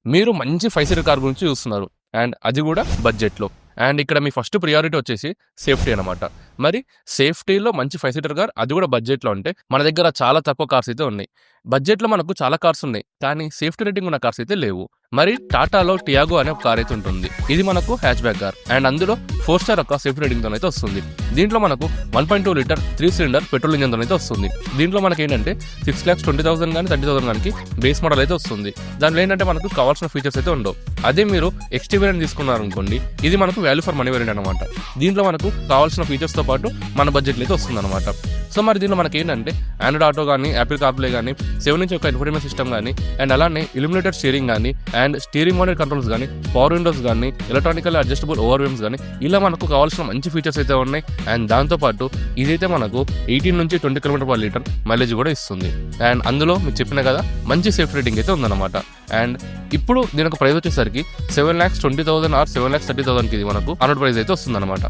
మీరు మంచి 5 seater car గురించి చూస్తున్నారు. అండ్ అది కూడా బడ్జెట్‌లో. అండ్ ఇక్కడ మీ ఫస్ట్ ప్రియారిటీ వచ్చేసి సేఫ్టీ అనమాట. మరి సేఫ్టీలో మంచి 5 సీటర్ కార్ అది కూడా బడ్జెట్‌లో అంటే మన దగ్గర చాలా తక్కువ కార్స్ అయితే ఉన్నాయి. బడ్జెట్‌లో మనకు చాలా కార్స్ ఉన్నాయి. కానీ సేఫ్టీ రేటింగ్ ఉన్న కార్స్ అయితే లేవు. మరి టాటాలో టియాగో అనే ఒక కార్ అయితే ఉంటుంది. ఇది మనకు హ్యాచ్‌బ్యాక్ కార్. అండ్ అందులో 4 స్టార్ యొక్క సేఫ్టీ రేటింగ్‌తో అయితే వస్తుంది. దీంట్లో మనకు 1.2 లీటర్ 3 సిలిండర్ పెట్రోల్ ఇంజిన్‌తో అయితే వస్తుంది. దీంట్లో మనకి ఏంటంటే 6,20,000 కానీ 30,000 కానీ బేస్ మోడల్ అయితే వస్తుంది. దాంట్లో ఏంటంటే మనకు కావాల్సిన ఫీచర్స్ అయితే ఉండవు. అదే మీరు ఎక్స్టీ వేరియంట్ తీసుకున్నారనుకోండి, ఇది మనకు వాల్యూ ఫర్ మనీ వేరియంట్ అనమాట. దీంట్లో మనకు కావాల్సిన ఫీచర్స్తో పాటు మన బడ్జెట్లో అయితే వస్తుందన్నమాట. సో మరి దీనిలో మనకి ఏంటంటే ఆండ్రాయిడ్ ఆటో కానీ, యాపిల్ కార్ప్లే కానీ, 7 ఇంచ్ యొక్క ఇన్ఫోటైన్మెంట్ సిస్టమ్ కానీ, అండ్ అలానే ఇల్యూమినేటెడ్ స్టీరింగ్ కానీ, అండ్ స్టీరింగ్ మోడల్ కంట్రోల్స్ కానీ, పవర్ విండోస్ కానీ, ఎలక్ట్రానికల్ అడ్జస్టబుల్ ఓవర్ వీమ్స్ కానీ, ఇలా మనకు కావాల్సిన మంచి ఫీచర్స్ అయితే ఉన్నాయి. అండ్ దాంతోపాటు ఇదైతే మనకు 18 నుంచి 20 km/లీటర్ మైలేజ్ కూడా ఇస్తుంది. అండ్ అందులో మీకు చెప్పిన కదా మంచి సేఫ్టీ రేటింగ్ అయితే ఉందన్నమాట. అండ్ ఇప్పుడు దీనికి ప్రైస్ వచ్చేసరికి 7,20,000 ఆర్ 7,30,000కి ఇది మనకు ఆన్ రోడ్ ప్రైస్ అయితే వస్తుందన్నమాట.